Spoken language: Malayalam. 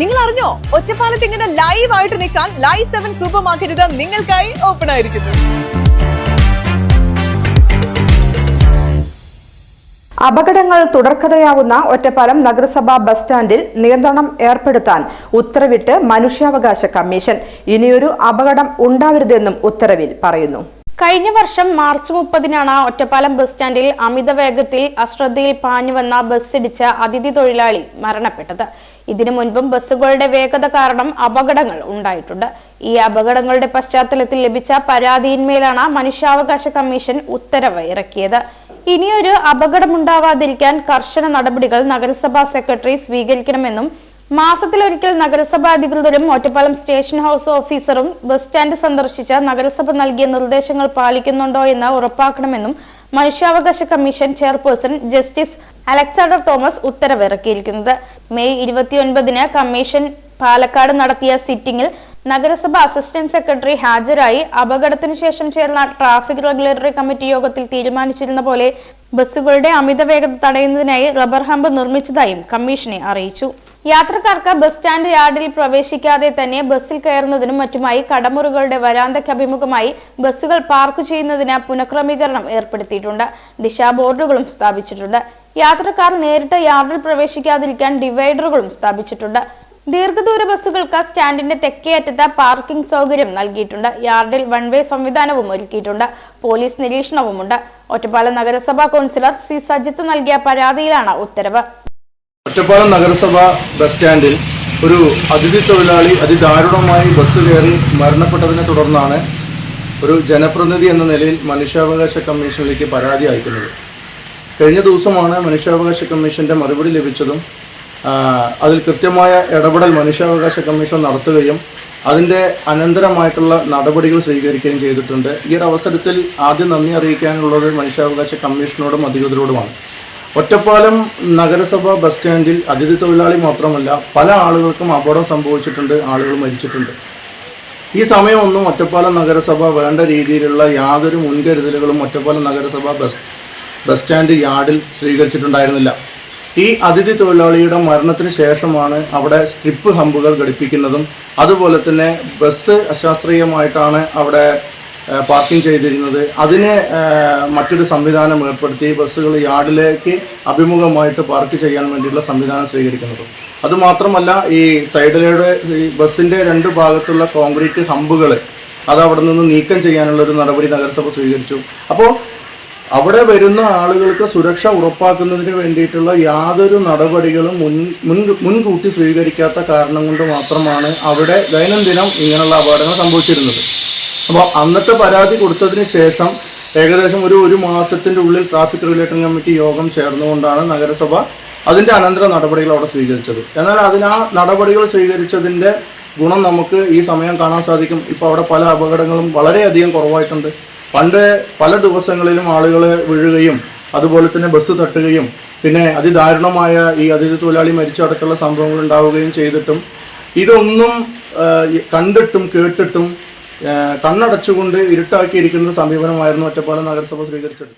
നിങ്ങൾ അറിഞ്ഞോ, ഒറ്റപ്പാലത്ത് ഇങ്ങനെ ലൈവ് ആയിട്ട് നിൽക്കാൻ ലൈവ് 7 സൂപ്പർ മാർക്കറ്റ് നിങ്ങൾക്കായി ഓപ്പൺ ആയിരിക്കുന്നു. അപകടങ്ങൾ തുടർക്കഥയാവുന്ന ഒറ്റപ്പാലം നഗരസഭാ ബസ് സ്റ്റാൻഡിൽ നിയന്ത്രണം ഏർപ്പെടുത്താൻ ഉത്തരവിട്ട് മനുഷ്യാവകാശ കമ്മീഷൻ. ഇനിയൊരു അപകടം ഉണ്ടാവരുതെന്നും ഉത്തരവിൽ പറയുന്നു. കഴിഞ്ഞ വർഷം മാർച്ച് 30-നാണ് ഒറ്റപ്പാലം ബസ് സ്റ്റാൻഡിൽ അമിത വേഗത്തിൽ അശ്രദ്ധയിൽ പാഞ്ഞുവന്ന ബസ്സിടിച്ച അതിഥി തൊഴിലാളി മരണപ്പെട്ടത്. ഇതിനു മുൻപും ബസ്സുകളുടെ വേഗത കാരണം അപകടങ്ങൾ ഉണ്ടായിട്ടുണ്ട്. ഈ അപകടങ്ങളുടെ പശ്ചാത്തലത്തിൽ ലഭിച്ച പരാതിയിന്മേലാണ് മനുഷ്യാവകാശ കമ്മീഷൻ ഉത്തരവ് ഇറക്കിയത്. ഇനിയൊരു അപകടമുണ്ടാവാതിരിക്കാൻ കർശന നടപടികൾ നഗരസഭാ സെക്രട്ടറി സ്വീകരിക്കണമെന്നും മാസത്തിലൊരിക്കൽ നഗരസഭാ അധികൃതരും ഒറ്റപ്പാലം സ്റ്റേഷൻ ഹൌസ് ഓഫീസറും ബസ് സ്റ്റാൻഡ് സന്ദർശിച്ച് നഗരസഭ നൽകിയ നിർദ്ദേശങ്ങൾ പാലിക്കുന്നുണ്ടോ എന്ന് ഉറപ്പാക്കണമെന്നും മനുഷ്യാവകാശ commission chairperson justice Alexander Thomas ഉത്തരവിറക്കിയിരിക്കുന്നത്. മെയ് 29-ന് കമ്മീഷൻ പാലക്കാട് നടത്തിയ സിറ്റിംഗിൽ നഗരസഭ അസിസ്റ്റന്റ് സെക്രട്ടറി ഹാജരായി അപകടത്തിനു ശേഷം ചേർന്ന ട്രാഫിക് റെഗുലേറ്ററി കമ്മിറ്റി യോഗത്തിൽ തീരുമാനിച്ചിരുന്ന പോലെ ബസ്സുകളുടെ അമിത വേഗത തടയുന്നതിനായി റബ്ബർ ഹമ്പ് നിർമ്മിച്ചതായും കമ്മീഷനെ അറിയിച്ചു. യാത്രക്കാർക്ക് ബസ് സ്റ്റാൻഡ് യാർഡിൽ പ്രവേശിക്കാതെ തന്നെ ബസ്സിൽ കയറുന്നതിനും മറ്റുമായി കടമുറികളുടെ വരാന്തയ്ക്ക് അഭിമുഖമായി ബസ്സുകൾ പാർക്ക് ചെയ്യുന്നതിന് പുനഃക്രമീകരണം ഏർപ്പെടുത്തിയിട്ടുണ്ട്. ദിശാ ബോർഡുകളും സ്ഥാപിച്ചിട്ടുണ്ട്. യാത്രക്കാർ നേരിട്ട് യാർഡിൽ പ്രവേശിക്കാതിരിക്കാൻ ഡിവൈഡറുകളും സ്ഥാപിച്ചിട്ടുണ്ട്. ദീർഘദൂര ബസ്സുകൾക്ക് സ്റ്റാൻഡിന്റെ തെക്കേ അറ്റത്ത് പാർക്കിംഗ് സൗകര്യം നൽകിയിട്ടുണ്ട്. യാർഡിൽ വൺ വേ സംവിധാനവും ഒരുക്കിയിട്ടുണ്ട്. പോലീസ് നിരീക്ഷണവുമുണ്ട്. ഒറ്റപ്പാലം നഗരസഭാ കൗൺസിലർ സി സജിത്ത് നൽകിയ പരാതിയിലാണ് ഉത്തരവ്. ഒറ്റപ്പാലം നഗരസഭ ബസ് സ്റ്റാൻഡിൽ ഒരു അതിഥി തൊഴിലാളി അതിദാരുണമായി ബസ് കയറി മരണപ്പെട്ടതിനെ തുടർന്നാണ് ഒരു ജനപ്രതിനിധി എന്ന നിലയിൽ മനുഷ്യാവകാശ കമ്മീഷനിലേക്ക് പരാതി അയക്കുന്നത്. കഴിഞ്ഞ ദിവസമാണ് മനുഷ്യാവകാശ കമ്മീഷൻ്റെ മറുപടി ലഭിച്ചതും അതിൽ കൃത്യമായ ഇടപെടൽ മനുഷ്യാവകാശ കമ്മീഷൻ നടത്തുകയും അതിൻ്റെ അനന്തരമായിട്ടുള്ള നടപടികൾ സ്വീകരിക്കുകയും ചെയ്തിട്ടുണ്ട്. ഈ ഒരു അവസരത്തിൽ ആദ്യം നന്ദി അറിയിക്കാനുള്ളത് മനുഷ്യാവകാശ കമ്മീഷനോടും അധികൃതരോടുമാണ്. ഒറ്റപ്പാലം നഗരസഭ ബസ് സ്റ്റാൻഡിൽ അതിഥി തൊഴിലാളി മാത്രമല്ല പല ആളുകൾക്കും അപകടം സംഭവിച്ചിട്ടുണ്ട്, ആളുകൾ മരിച്ചിട്ടുണ്ട്. ഈ സമയമൊന്നും ഒറ്റപ്പാലം നഗരസഭ വേണ്ട രീതിയിലുള്ള യാതൊരു മുൻകരുതലുകളും ഒറ്റപ്പാലം നഗരസഭ ബസ് സ്റ്റാൻഡ് യാർഡിൽ സ്വീകരിച്ചിട്ടുണ്ടായിരുന്നില്ല. ഈ അതിഥി തൊഴിലാളിയുടെ മരണത്തിന് ശേഷമാണ് അവിടെ സ്ട്രിപ്പ് ഹമ്പുകൾ ഘടിപ്പിക്കുന്നതും അതുപോലെ തന്നെ ബസ് അശാസ്ത്രീയമായിട്ടാണ് അവിടെ പാർക്കിംഗ് ചെയ്തിരുന്നത്. അതിന് മറ്റൊരു സംവിധാനം ഏർപ്പെടുത്തി ബസ്സുകൾ യാർഡിലേക്ക് അഭിമുഖമായിട്ട് പാർക്ക് ചെയ്യാൻ വേണ്ടിയുള്ള സംവിധാനം സ്വീകരിക്കുന്നത്. അതുമാത്രമല്ല ഈ സൈഡിലൂടെ ഈ ബസ്സിൻ്റെ 2 ഭാഗത്തുള്ള കോൺക്രീറ്റ് ഹമ്പുകൾ അത് അവിടെ നിന്ന് നീക്കം ചെയ്യാനുള്ളൊരു നടപടി നഗരസഭ സ്വീകരിച്ചു. അപ്പോൾ അവിടെ വരുന്ന ആളുകൾക്ക് സുരക്ഷ ഉറപ്പാക്കുന്നതിന് വേണ്ടിയിട്ടുള്ള യാതൊരു നടപടികളും മുൻകൂട്ടി സ്വീകരിക്കാത്ത കാരണം കൊണ്ട് മാത്രമാണ് അവിടെ ദൈനംദിനം ഇങ്ങനെയുള്ള അപകടങ്ങൾ സംഭവിച്ചിരുന്നത്. അപ്പോൾ അന്നത്തെ പരാതി കൊടുത്തതിന് ശേഷം ഏകദേശം ഒരു മാസത്തിൻ്റെ ഉള്ളിൽ ട്രാഫിക് റെഗുലേറ്ററി കമ്മിറ്റി യോഗം ചേർന്നുകൊണ്ടാണ് നഗരസഭ അതിൻ്റെ അനന്തര നടപടികൾ അവിടെ സ്വീകരിച്ചത്. എന്നാൽ ആ നടപടികൾ സ്വീകരിച്ചതിൻ്റെ ഗുണം നമുക്ക് ഈ സമയം കാണാൻ സാധിക്കും. ഇപ്പോൾ അവിടെ പല അപകടങ്ങളും വളരെയധികം കുറവായിട്ടുണ്ട്. പണ്ട് പല ദിവസങ്ങളിലും ആളുകൾ വീഴുകയും അതുപോലെ തന്നെ ബസ് തട്ടുകയും പിന്നെ അതിദാരുണമായ ഈ അതിഥി തൊഴിലാളി മരിച്ചടക്കമുള്ള സംഭവങ്ങൾ ഉണ്ടാവുകയും ചെയ്തിട്ടും ഇതൊന്നും കണ്ടിട്ടും കേട്ടിട്ടും കണ്ണടച്ചുകൊണ്ട് ഇരുട്ടാക്കിയിരിക്കുന്ന സമീപനമായിരുന്നു ഒറ്റപ്പാലം നഗരസഭ സ്വീകരിച്ചത്.